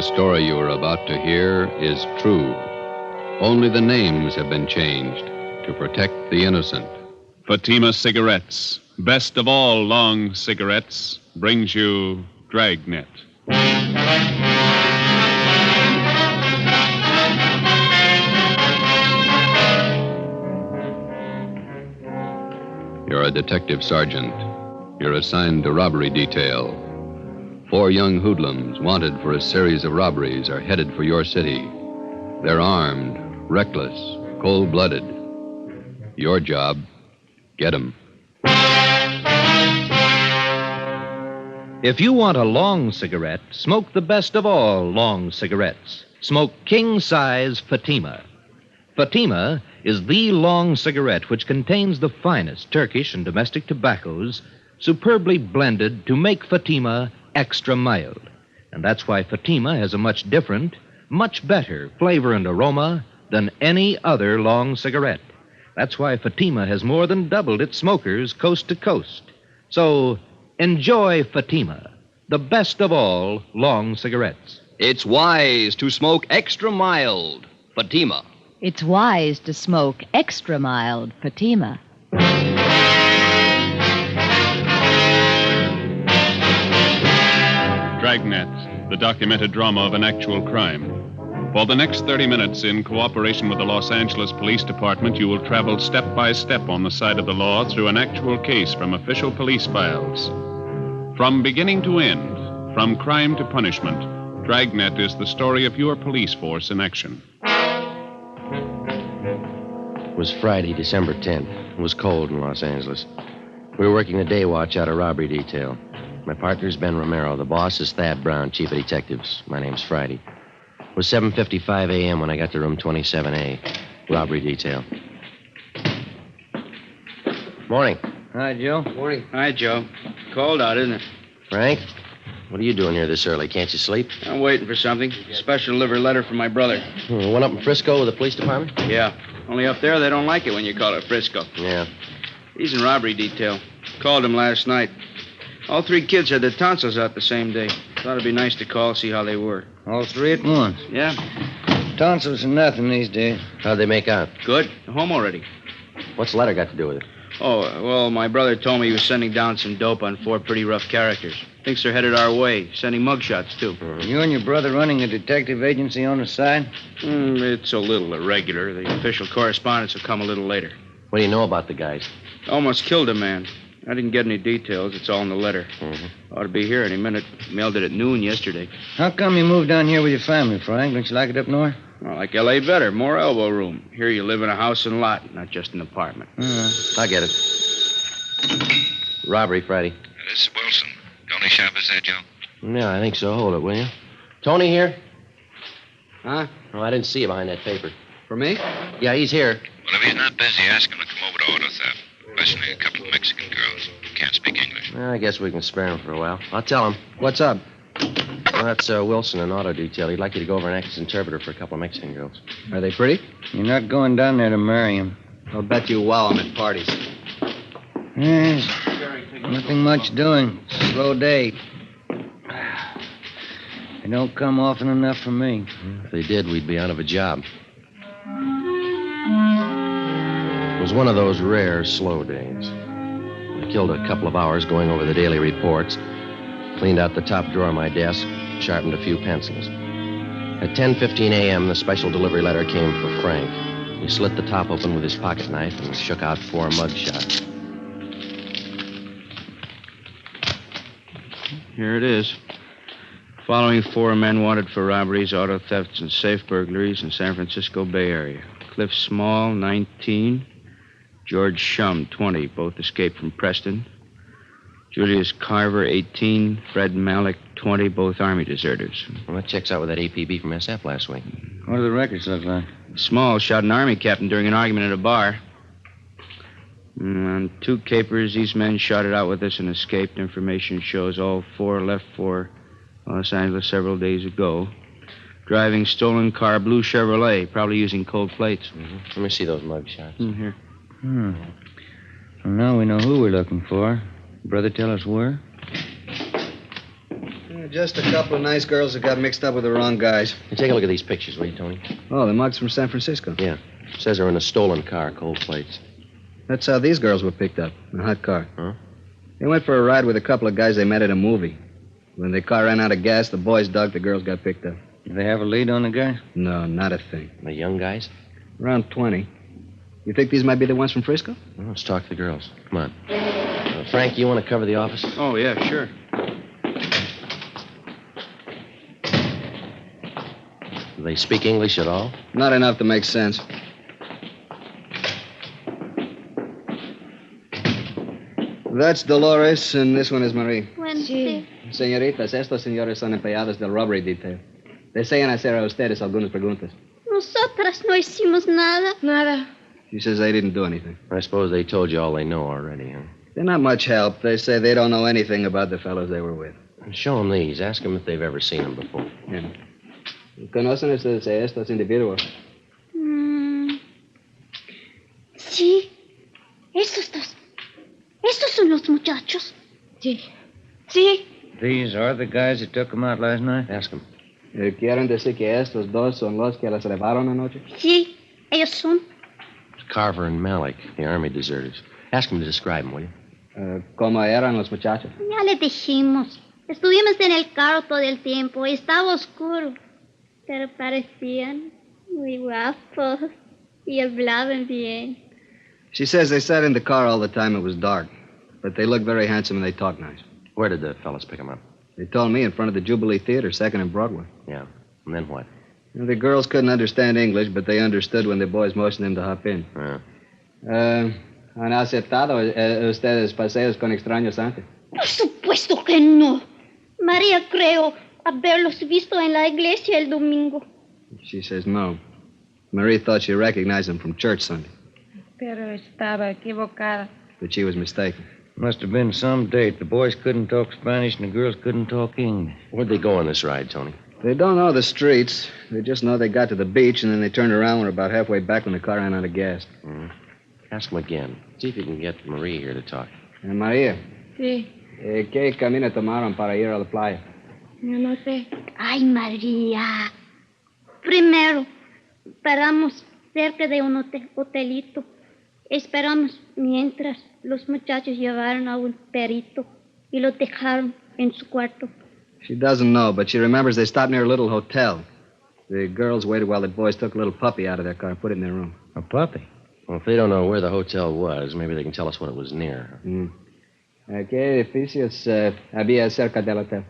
The story you are about to hear is true. Only the names have been changed to protect the innocent. Fatima Cigarettes, best of all long cigarettes, brings you Dragnet. You're a detective sergeant. You're assigned to robbery detail. 4 young hoodlums wanted for a series of robberies are headed for your city. They're armed, reckless, cold-blooded. Your job, get 'em. If you want a long cigarette, smoke the best of all long cigarettes. Smoke king-size Fatima. Fatima is the long cigarette which contains the finest Turkish and domestic tobaccos superbly blended to make Fatima extra mild. And that's why Fatima has a much different, much better flavor and aroma than any other long cigarette. That's why Fatima has more than doubled its smokers coast to coast. So enjoy Fatima, the best of all long cigarettes. It's wise to smoke extra mild Fatima. It's wise to smoke extra mild Fatima. Dragnet, the documented drama of an actual crime. For the next 30 minutes, in cooperation with the Los Angeles Police Department, you will travel step by step on the side of the law through an actual case from official police files. From beginning to end, from crime to punishment, Dragnet is the story of your police force in action. It was Friday, December 10th. It was cold in Los Angeles. We were working the day watch out of robbery detail. My partner's Ben Romero. The boss is Thad Brown, chief of detectives. My name's Friday. It was 7:55 a.m. when I got to room 27A, robbery detail. Morning. Hi, Joe. Morning. Hi, Joe. Cold out, isn't it? Frank, what are you doing here this early? Can't you sleep? I'm waiting for something. Special delivery letter from my brother. One up in Frisco with the police department? Yeah. Only up there, they don't like it when you call it Frisco. Yeah. He's in robbery detail. Called him last night. All 3 kids had their tonsils out the same day. Thought it'd be nice to call, see how they were. All 3 at once. Yeah. Tonsils are nothing these days. How'd they make out? Good. They're home already. What's the letter got to do with it? Oh, well, my brother told me he was sending down some dope on 4 pretty rough characters. Thinks they're headed our way. Sending mugshots, too. You and your brother running a detective agency on the side? It's a little irregular. The official correspondence will come a little later. What do you know about the guys? Almost killed a man. I didn't get any details. It's all in the letter. Ought to be here any minute. Mailed it at noon yesterday. How come you moved down here with your family, Frank? Don't you like it up north? Well, like L.A. better. More elbow room. Here you live in a house and lot, not just an apartment. I get it. Robbery, Friday. This is Wilson. Tony Shop is there, Joe? Yeah, I think so. Hold it, will you? Tony here? Huh? Oh, I didn't see you behind that paper. For me? Yeah, he's here. Well, if he's not busy, ask him to come over to auto theft. Especially a couple of Mexican girls who can't speak English. I guess we can spare him for a while. I'll tell him. What's up? Well, that's Wilson in auto detail. He'd like you to go over and act as interpreter for a couple of Mexican girls. Are they pretty? You're not going down there to marry him. I'll bet you wow I'm at parties. Yes. Nothing much doing. Slow day. They don't come often enough for me. If they did, we'd be out of a job. It was one of those rare, slow days. I killed a couple of hours going over the daily reports, cleaned out the top drawer of my desk, sharpened a few pencils. At 10:15 a.m., the special delivery letter came for Frank. He slit the top open with his pocket knife and shook out 4 mugshots. Here it is. Following 4 men wanted for robberies, auto thefts, and safe burglaries in San Francisco Bay Area. Cliff Small, 19. George Shum, 20. Both escaped from Preston. Julius Carver, 18. Fred Malik, 20. Both Army deserters. Well, that checks out with that APB from SF last week. What do the records look like? Small shot an Army captain during an argument at a bar. On 2 capers, these men shot it out with us and escaped. Information shows all 4 left for Los Angeles several days ago. Driving stolen car, blue Chevrolet, probably using cold plates. Let me see those mugshots. Here. Well, now we know who we're looking for. Brother tell us where? Just a couple of nice girls that got mixed up with the wrong guys. Hey, take a look at these pictures, will you, Tony? Oh, the mugs from San Francisco. Yeah. Says they're in a stolen car, cold plates. That's how these girls were picked up, in a hot car. Huh? They went for a ride with a couple of guys they met at a movie. When the car ran out of gas, the boys dug, the girls got picked up. Do they have a lead on the guy? No, not a thing. The young guys? Around 20. You think these might be the ones from Frisco? Well, let's talk to the girls. Come on. Frank, you want to cover the office? Oh, yeah, sure. Do they speak English at all? Not enough to make sense. That's Dolores, and this one is Marie. Sí. Señoritas, estos señores son empleados del robbery detail. Desean hacer a ustedes algunas preguntas. Nosotras no hicimos nada. Nada. She says they didn't do anything. I suppose they told you all they know already, huh? They're not much help. They say they don't know anything about the fellows they were with. Show them these. Ask them if they've ever seen them before. Yeah. ¿Conocen ustedes a estos individuos? Sí. Estos dos. Estos son los muchachos. Sí. Sí. These are the guys that took them out last night? Ask them. ¿Quieren decir que estos dos son los que las llevaron anoche? Sí. Ellos son. Carver and Malik, the army deserters. Ask them to describe them, will you? ¿Cómo eran los muchachos? Ya les dijimos. Estuvimos en el carro todo el tiempo. Estaba oscuro. Pero parecían muy guapos. Y hablaban bien. She says they sat in the car all the time. It was dark. But they looked very handsome and they talked nice. Where did the fellas pick them up? They told me in front of the Jubilee Theater, 2nd and Broadway. Yeah. And then what? The girls couldn't understand English, but they understood when the boys motioned them to hop in. ¿Han aceptado ustedes paseos con extraños antes? Por supuesto que no. María creo haberlos visto en la iglesia el domingo. She says no. Marie thought she recognized them from church Sunday. Pero estaba equivocada. But she was mistaken. Must have been some date. The boys couldn't talk Spanish and the girls couldn't talk English. Where'd they go on this ride, Tony? They don't know the streets. They just know they got to the beach, and then they turned around and were about halfway back when the car ran out of gas. Ask them again. See if you can get Marie here to talk. María, Sí. ¿qué camino tomaron para ir a la playa? Yo no sé. Ay, María. Primero, paramos cerca de un hotelito. Esperamos mientras los muchachos llevaron a un perito y lo dejaron en su cuarto. She doesn't know, but she remembers they stopped near a little hotel. The girls waited while the boys took a little puppy out of their car and put it in their room. A puppy? Well, if they don't know where the hotel was, maybe they can tell us what it was near. ¿Qué edificios había cerca del hotel?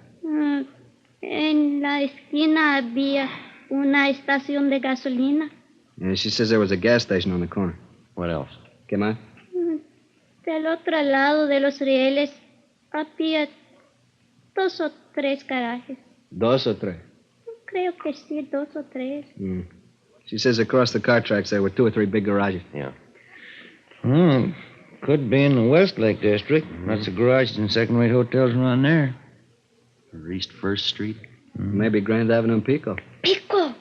En la esquina había una estación de gasolina. And she says there was a gas station on the corner. What else? ¿Qué más? Del otro lado de los rieles había 2 o 3 garajes. 2 o 3? Creo que sí, 2 o 3. She says across the car tracks there were 2 or 3 big garages. Yeah. Could be in the Westlake district. Lots of garages and second-rate hotels around there. Or East 1st Street? Maybe Grand Avenue and Pico. Pico.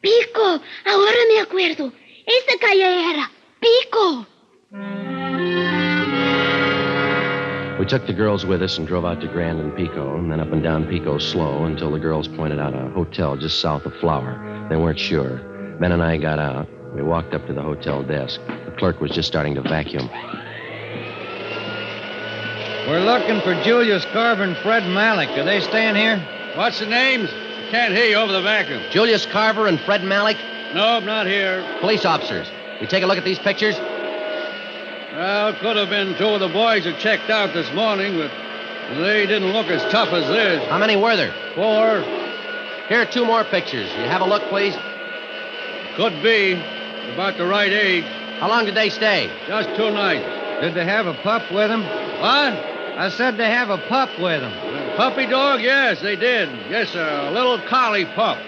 Pico. Ahora me acuerdo. Esta calle era Pico. We took the girls with us and drove out to Grand and Pico, and then up and down Pico slow until the girls pointed out a hotel just south of Flower. They weren't sure. Ben and I got out. We walked up to the hotel desk. The clerk was just starting to vacuum. We're looking for Julius Carver and Fred Malik. Are they staying here? What's the names? Can't hear you over the vacuum. Julius Carver and Fred Malik? Nope, not here. Police officers. You take a look at these pictures? Well, could have been 2 of the boys that checked out this morning, but they didn't look as tough as this. How many were there? 4. Here are 2 more pictures. You have a look, please? Could be. About the right age. How long did they stay? Just 2 nights. Did they have a pup with them? What? I said they have a pup with them. Puppy dog? Yes, they did. Yes, sir. A little collie pup.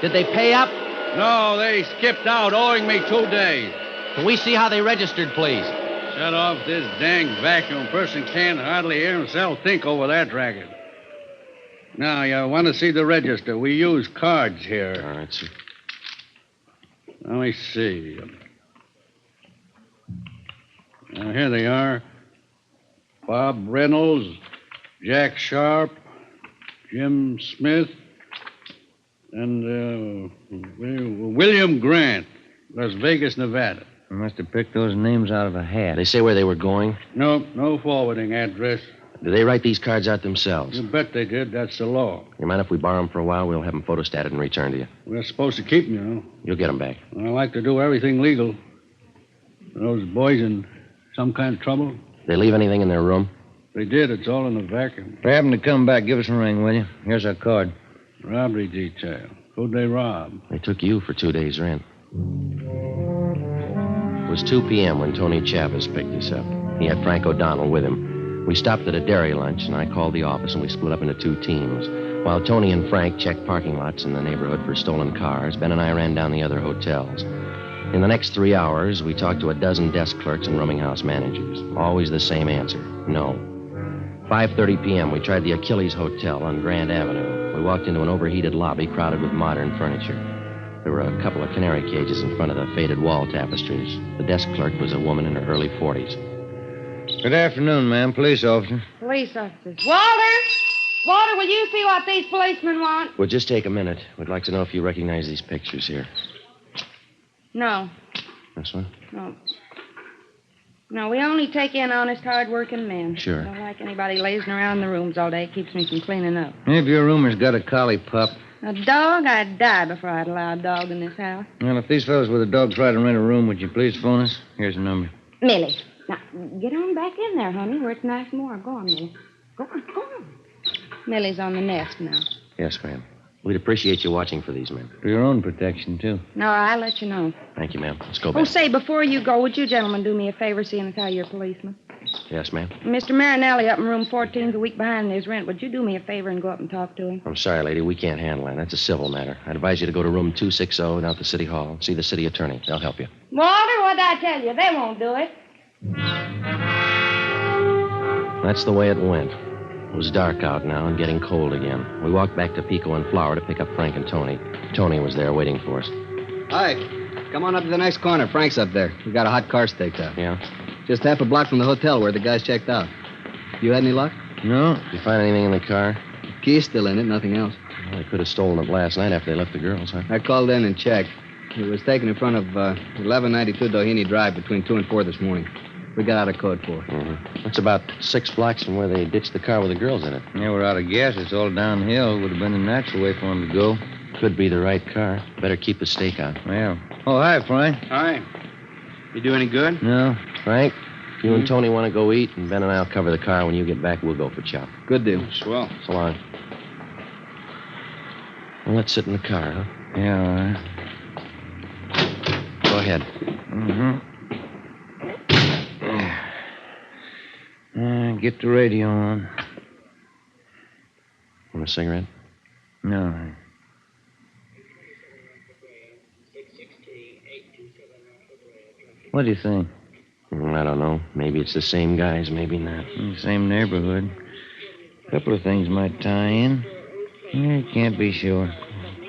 Did they pay up? No, they skipped out, owing me 2 days. Can we see how they registered, please? Shut off this dang vacuum. Person can't hardly hear himself think over that racket. Now, you want to see the register. We use cards here. All right, sir. Let me see. Now, here they are. Bob Reynolds, Jack Sharp, Jim Smith, and William Grant, Las Vegas, Nevada. I must have picked those names out of a hat. They say where they were going? No forwarding address. Do they write these cards out themselves? You bet they did. That's the law. You mind if we borrow them for a while? We'll have them photostated and returned to you. We're supposed to keep them, you know. You'll get them back. I like to do everything legal. Are those boys in some kind of trouble? They leave anything in their room? They did. It's all in the vacuum. If they happen to come back, give us a ring, will you? Here's our card. Robbery detail. Who'd they rob? They took you for 2 days' rent. It was 2 p.m. when Tony Chavez picked us up. He had Frank O'Donnell with him. We stopped at a dairy lunch, and I called the office, and we split up into 2 teams. While Tony and Frank checked parking lots in the neighborhood for stolen cars, Ben and I ran down the other hotels. In the next 3 hours, we talked to a dozen desk clerks and rooming house managers. Always the same answer, no. 5:30 p.m., we tried the Achilles Hotel on Grand Avenue. We walked into an overheated lobby crowded with modern furniture. There were a couple of canary cages in front of the faded wall tapestries. The desk clerk was a woman in her early 40s. Good afternoon, ma'am. Police officer. Police officers. Walter! Walter, will you see what these policemen want? We'll just take a minute. We'd like to know if you recognize these pictures here. No. This one? No. No, we only take in honest, hard-working men. Sure. I don't like anybody lazing around the rooms all day. It keeps me from cleaning up. If your room has got a collie pup. A dog? I'd die before I'd allow a dog in this house. Well, if these fellows with a dog try to rent a room, would you please phone us? Here's the number. Millie. Now, get on back in there, honey, where it's nice and warm. Go on, Millie. Go on. Millie's on the nest now. Yes, ma'am. We'd appreciate you watching for these men. For your own protection, too. No, I'll let you know. Thank you, ma'am. Let's go Oh, back. say, before you go, would you gentlemen do me a favor, seeing as how you're policemen? Yes, ma'am. Mr. Marinelli up in room 14's a week behind in his rent. Would you do me a favor and go up and talk to him? I'm sorry, lady. We can't handle that. That's a civil matter. I'd advise you to go to room 260 down at the city hall. See the city attorney. They'll help you. Walter, what'd I tell you? They won't do it. That's the way it went. It was dark out now and getting cold again. We walked back to Pico and Flower to pick up Frank and Tony. Tony was there waiting for us. Hi. Come on up to the next corner. Frank's up there. We got a hot car staked out. Yeah? Just half a block from the hotel where the guys checked out. You had any luck? No. Did you find anything in the car? The key's still in it, nothing else. Well, they could have stolen it last night after they left the girls, huh? I called in and checked. It was taken in front of 1192 Doheny Drive between 2 and 4 this morning. We got out of code 4. Mm-hmm. That's about 6 blocks from where they ditched the car with the girls in it. Yeah, we're out of gas. It's all downhill. Would have been the natural way for them to go. Could be the right car. Better keep the stakeout. Well. Oh, hi, Frank. Hi. You do any good? No. Frank, you and Tony want to go eat, and Ben and I'll cover the car. When you get back, we'll go for chow. Good deal. Swell. So long. Well, let's sit in the car, huh? Yeah, all right. Go ahead. Mm-hmm. Get the radio on. Want a cigarette? No. What do you think? I don't know. Maybe it's the same guys, maybe not. Same neighborhood. A couple of things might tie in. Yeah, can't be sure.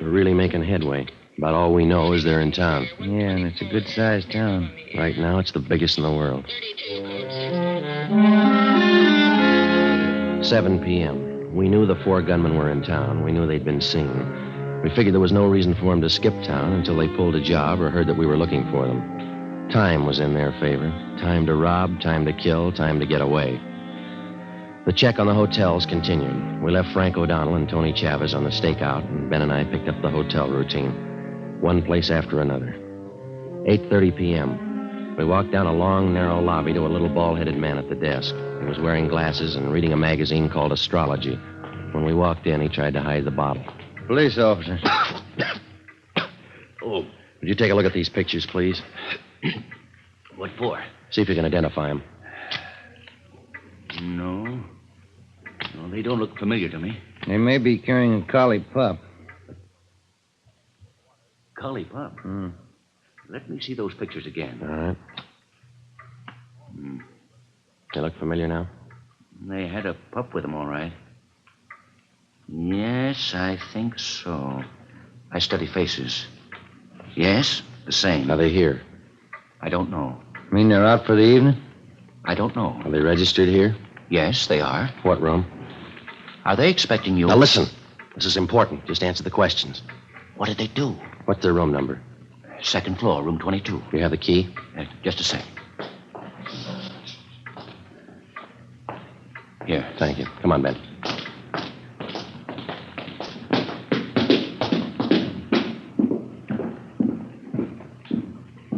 We're really making headway. About all we know is they're in town. Yeah, and it's a good-sized town. Right now, it's the biggest in the world. 7 p.m. We knew the 4 gunmen were in town. We knew they'd been seen. We figured there was no reason for them to skip town until they pulled a job or heard that we were looking for them. Time was in their favor. Time to rob, time to kill, time to get away. The check on the hotels continued. We left Frank O'Donnell and Tony Chavez on the stakeout, and Ben and I picked up the hotel routine. One place after another. 8:30 p.m. We walked down a long, narrow lobby to a little bald-headed man at the desk. He was wearing glasses and reading a magazine called Astrology. When we walked in, he tried to hide the bottle. Police officer. Oh. Would you take a look at these pictures, please? What for? See if you can identify them. No. No, they don't look familiar to me. They may be carrying a collie pup. Collie pup? Let me see those pictures again. All right. They look familiar now? They had a pup with them, all right. Yes, I think so. I study faces. Yes, the same. Are they here? I don't know. Mean they're out for the evening? I don't know. Are they registered here? Yes, they are. What room? Are they expecting you? Now, listen. This is important. Just answer the questions. What did they do? What's their room number? Second floor, room 22. You have the key? Just a sec. Here. Thank you. Come on, Ben.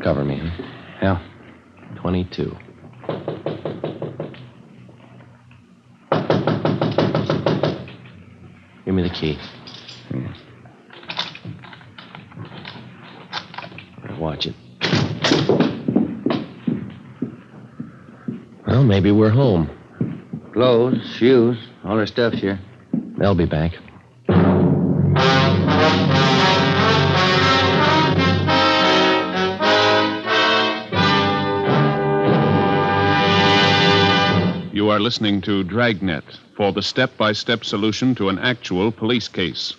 Cover me, huh? Yeah. 22. Give me the key. Yeah. Watch it. Well, maybe we're home. Clothes, shoes, all their stuff's here. They'll be back. You are listening to Dragnet for the step-by-step solution to an actual police case.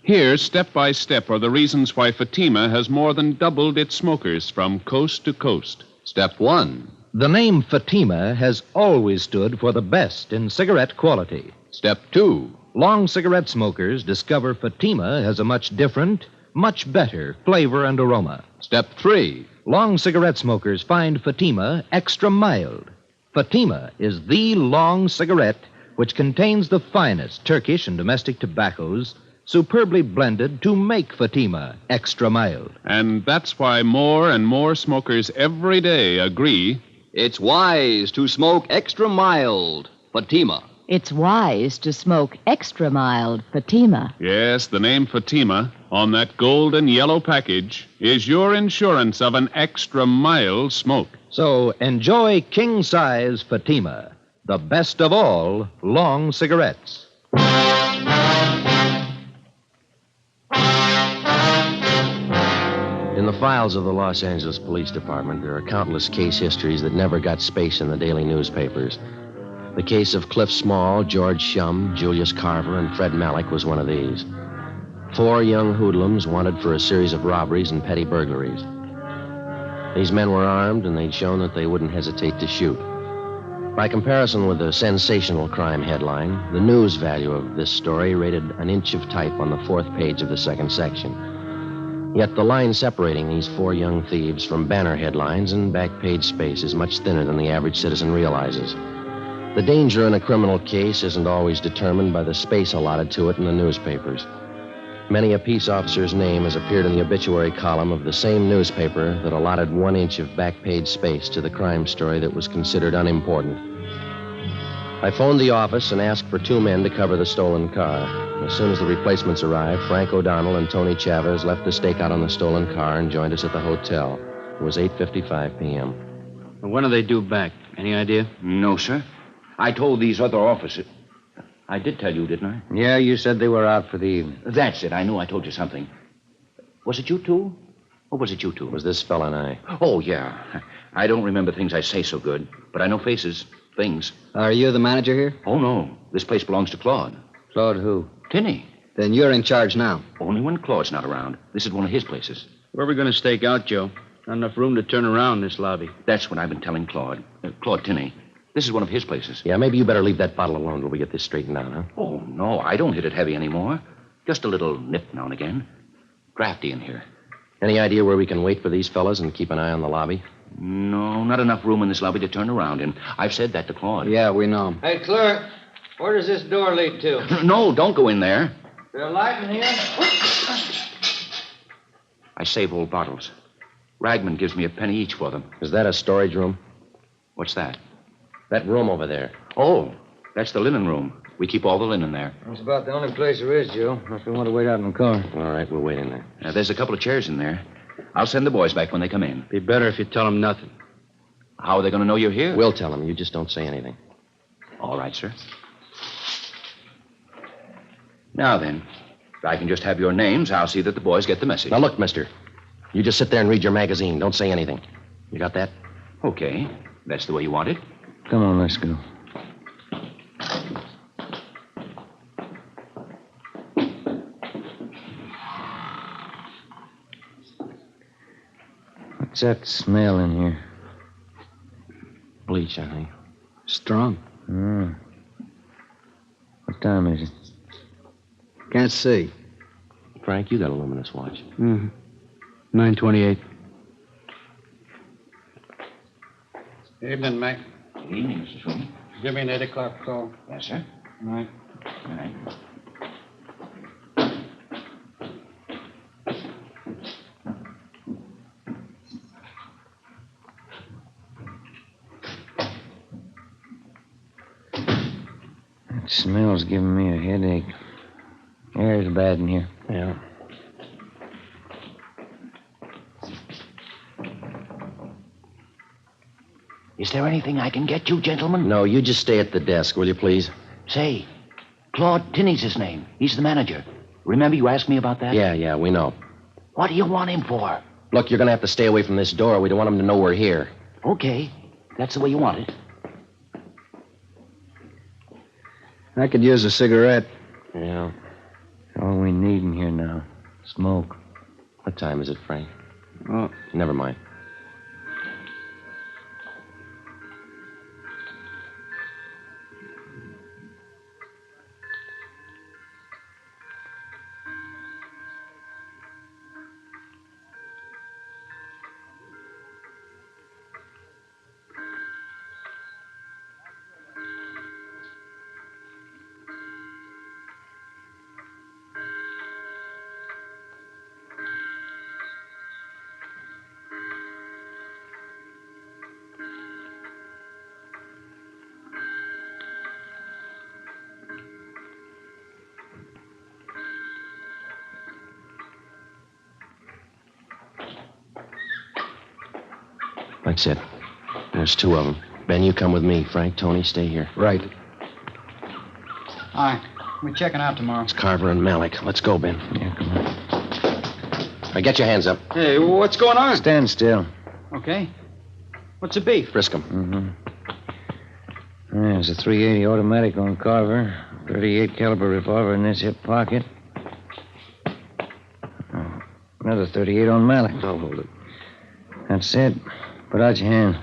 Here, step by step, are the reasons why Fatima has more than doubled its smokers from coast to coast. Step 1. The name Fatima has always stood for the best in cigarette quality. Step 2. Long cigarette smokers discover Fatima has a much different, much better flavor and aroma. Step 3. Long cigarette smokers find Fatima extra mild. Fatima is the long cigarette which contains the finest Turkish and domestic tobaccos superbly blended to make Fatima extra mild. And that's why more and more smokers every day agree It's wise to smoke extra mild. Fatima. It's wise to smoke extra mild Fatima. yes, the name Fatima on that gold and yellow package is your insurance of an extra mild smoke. So enjoy king-size Fatima, the best of all long cigarettes. In the files of the Los Angeles Police Department, there are countless case histories that never got space in the daily newspapers. The case of Cliff Small, George Shum, Julius Carver, and Fred Malik was one of these. 4 young hoodlums wanted for a series of robberies and petty burglaries. These men were armed, and they'd shown that they wouldn't hesitate to shoot. By comparison with the sensational crime headline, the news value of this story rated an inch of type on the 4th page of the 2nd section. Yet the line separating these 4 young thieves from banner headlines and back page space is much thinner than the average citizen realizes. The danger in a criminal case isn't always determined by the space allotted to it in the newspapers. Many a peace officer's name has appeared in the obituary column of the same newspaper that allotted 1 inch of back page space to the crime story that was considered unimportant. I phoned the office and asked for 2 men to cover the stolen car. As soon as the replacements arrived, Frank O'Donnell and Tony Chavez left the stakeout on the stolen car and joined us at the hotel. It was 8:55 p.m. When do they due back? Any idea? No, sir. I told these other officers. I did tell you, didn't I? Yeah, you said they were out for the evening. That's it. I knew I told you something. Was it you two? Or was it you two? It was this fella and I. Oh, yeah. I don't remember things I say so good, but I know faces, things. Are you the manager here? Oh, no. This place belongs to Claude. Claude who? Tinney. Then you're in charge now. Only when Claude's not around. This is one of his places. Where are we going to stake out, Joe? Not enough room to turn around in this lobby. That's what I've been telling Claude. Claude Tinney. This is one of his places. Yeah, maybe you better leave that bottle alone till we get this straightened out, huh? Oh, no. I don't hit it heavy anymore. Just a little nip now and again. Drafty in here. Any idea where we can wait for these fellas and keep an eye on the lobby? No, not enough room in this lobby to turn around in. I've said that to Claude. Yeah, we know. Hey, clerk, where does this door lead to? No, don't go in there. There a light in here? I save old bottles. Ragman gives me a penny each for them. Is that a storage room? What's that? That room over there. Oh, that's the linen room. We keep all the linen there. It's about the only place there is, Joe. Unless we want to wait out in the car. All right, we'll wait in there. There's a couple of chairs in there. I'll send the boys back when they come in. Be better if you tell them nothing. How are they going to know you're here? We'll tell them. You just don't say anything. All right, sir. Now then, if I can just have your names, I'll see that the boys get the message. Now, look, mister. You just sit there and read your magazine. Don't say anything. You got that? Okay. That's the way you want it. Come on, let's go. What's that smell in here? Bleach, I think. Strong. What's What time is it? Can't see. Frank, you got a luminous watch. Mm-hmm. 9:28. Evening, Mac. Evening, Mr. Sweeney. Give me an 8 o'clock call. Yes, sir. Night. All right. That smell's giving me a headache. Air's bad in here. Yeah. Is there anything I can get you, gentlemen? No, you just stay at the desk, will you, please? Say, Claude Tinney's his name. He's the manager. Remember you asked me about that? Yeah, we know. What do you want him for? Look, you're going to have to stay away from this door. We don't want him to know we're here. Okay. That's the way you want it. I could use a cigarette. Yeah. All we need in here now. Smoke. What time is it, Frank? Oh, Never mind. That's it. There's two of them. Ben, you come with me. Frank, Tony, stay here. Right. All right. We're checking out tomorrow. It's Carver and Malik. Let's go, Ben. Yeah, come on. All right, get your hands up. Hey, what's going on? Stand still. Okay. What's the beef? Frisk 'em. Mm-hmm. There's a .380 automatic on Carver. 38 caliber revolver in this hip pocket. Oh, another 38 on Malik. I'll hold it. That's it. Put out your hand.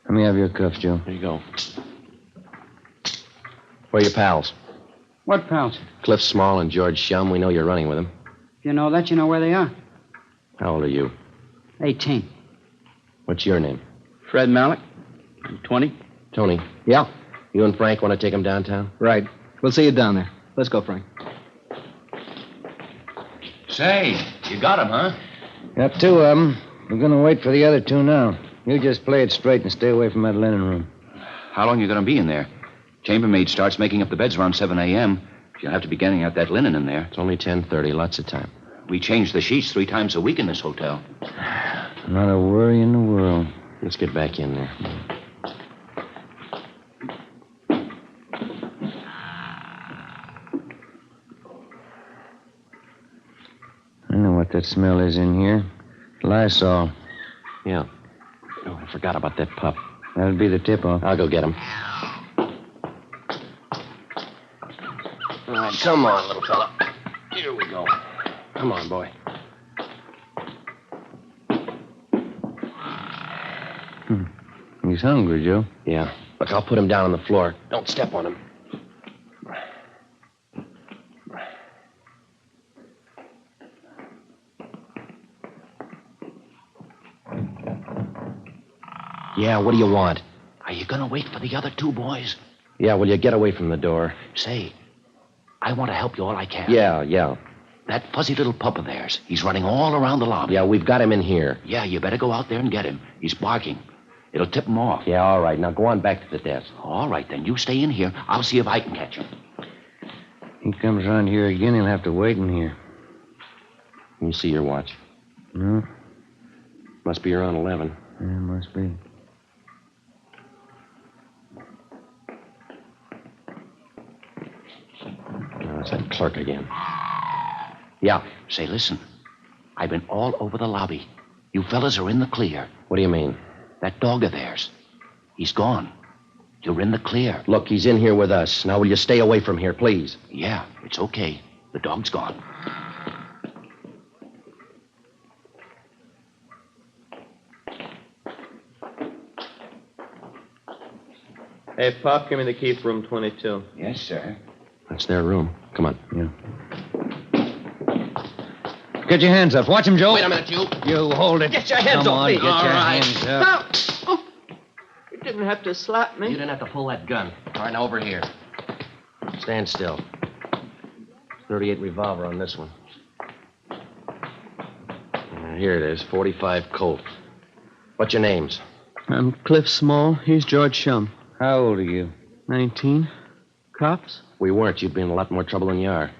Let me have your cuffs, Joe. There you go. Where are your pals? What pals? Cliff Small and George Shum. We know you're running with them. If you know that, you know where they are. How old are you? 18. What's your name? Fred Malik. I'm 20. Tony. Yeah. You and Frank want to take them downtown? Right. We'll see you down there. Let's go, Frank. Say, you got him, huh? Got two of them. We're going to wait for the other two now. You just play it straight and stay away from that linen room. How long you going to be in there? Chambermaid starts making up the beds around 7 a.m. You'll have to be getting out that linen in there. It's only 10:30. Lots of time. We change the sheets 3 times a week in this hotel. Not a worry in the world. Let's get back in there. I know what that smell is in here. Lysol. Yeah. Oh, I forgot about that pup. That'll be the tip-off. I'll go get him. All right, come on, little fella. Here we go. Come on, boy. He's hungry, Joe. Yeah. Look, I'll put him down on the floor. Don't step on him. Yeah, what do you want? Are you going to wait for the other 2 boys? Yeah, will you get away from the door? Say, I want to help you all I can. Yeah. That fuzzy little pup of theirs, he's running all around the lobby. Yeah, we've got him in here. Yeah, you better go out there and get him. He's barking. It'll tip him off. Yeah, all right. Now go on back to the desk. All right, then. You stay in here. I'll see if I can catch him. He comes around here again, he'll have to wait in here. Can you see your watch? No? Must be around 11. Yeah, must be. Oh, it's that clerk again. Yeah. Say, listen. I've been all over the lobby. You fellas are in the clear. What do you mean? That dog of theirs. He's gone. You're in the clear. Look, he's in here with us. Now, will you stay away from here, please? Yeah, it's okay. The dog's gone. Hey, Pop, give me the key for room 22. Yes, sir. That's their room. Come on. Yeah. Get your hands up. Watch him, Joe. Wait a minute, you. You hold it. Get your hands Come off on, me. Get your All right. hands up. Oh, you didn't have to slap me. You didn't have to pull that gun. All right, now over here. Stand still. 38 revolver on this one. Here it is, 45 Colt. What's your names? I'm Cliff Small. He's George Shum. How old are you? 19. Cops? We weren't. You'd be in a lot more trouble than you are.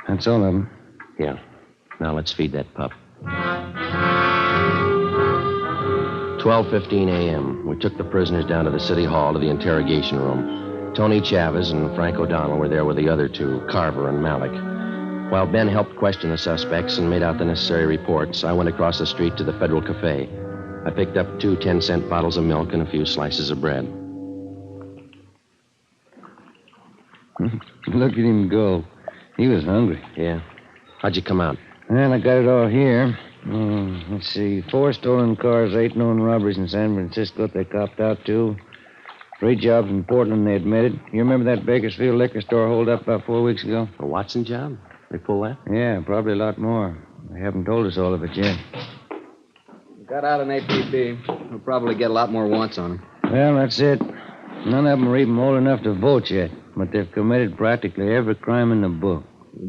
That's all of them. Yeah. Now let's feed that pup. 12:15 a.m. We took the prisoners down to the city hall to the interrogation room. Tony Chavez and Frank O'Donnell were there with the other two, Carver and Malik. While Ben helped question the suspects and made out the necessary reports, I went across the street to the Federal Cafe. I picked up 2 10-cent bottles of milk and a few slices of bread. Look at him go. He was hungry. Yeah? How'd you come out? Well, I got it all here. Let's see. 4 stolen cars, 8 known robberies in San Francisco they copped out to. 3 jobs in Portland they admitted. You remember that Bakersfield liquor store holdup about 4 weeks ago? A Watson job? They pull that? Yeah, probably a lot more. They haven't told us all of it yet. Got out an APB. We'll probably get a lot more wants on them. Well, that's it. None of them are even old enough to vote yet, but they've committed practically every crime in the book.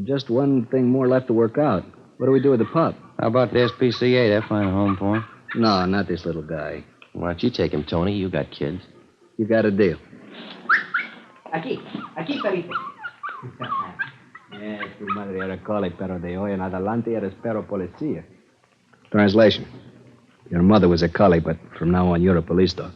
Just one thing more left to work out. What do we do with the pup? How about the SPCA? They'll find a home for him. No, not this little guy. Why don't you take him, Tony? You got kids. You got a deal. Aquí, perito. Tu madre era cole, pero de hoy en adelante eres perro policía. Translation. Your mother was a collie, but from now on you're a police dog.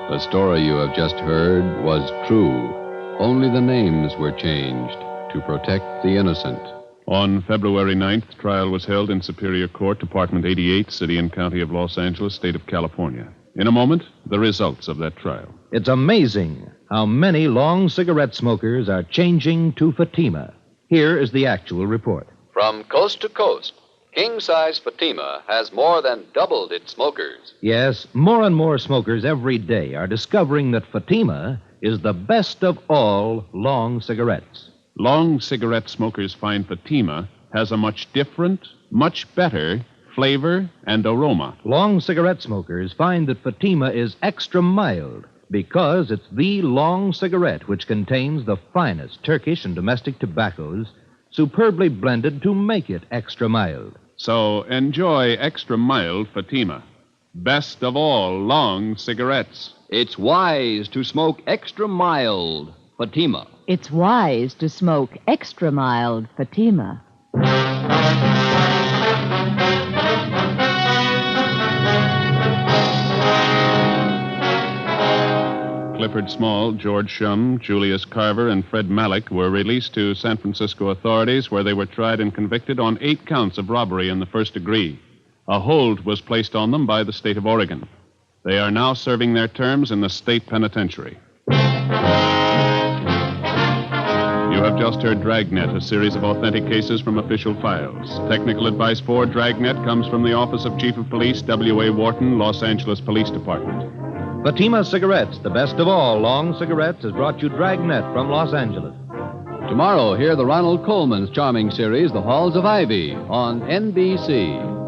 The story you have just heard was true. Only the names were changed to protect the innocent. On February 9th, trial was held in Superior Court, Department 88, City and County of Los Angeles, State of California. In a moment, the results of that trial. It's amazing how many long cigarette smokers are changing to Fatima. Here is the actual report. From coast to coast, king-size Fatima has more than doubled its smokers. Yes, more and more smokers every day are discovering that Fatima is the best of all long cigarettes. Long cigarette smokers find Fatima has a much different, much better flavor and aroma. Long cigarette smokers find that Fatima is extra mild because it's the long cigarette which contains the finest Turkish and domestic tobaccos superbly blended to make it extra mild. So enjoy extra mild Fatima. Best of all long cigarettes. It's wise to smoke extra mild Fatima. It's wise to smoke extra mild Fatima. Clifford Small, George Shum, Julius Carver, and Fred Malik were released to San Francisco authorities where they were tried and convicted on 8 counts of robbery in the first degree. A hold was placed on them by the state of Oregon. They are now serving their terms in the state penitentiary. You have just heard Dragnet, a series of authentic cases from official files. Technical advice for Dragnet comes from the Office of Chief of Police W.A. Wharton, Los Angeles Police Department. Fatima Cigarettes, the best of all long cigarettes, has brought you Dragnet from Los Angeles. Tomorrow, hear the Ronald Coleman's charming series, The Halls of Ivy, on NBC.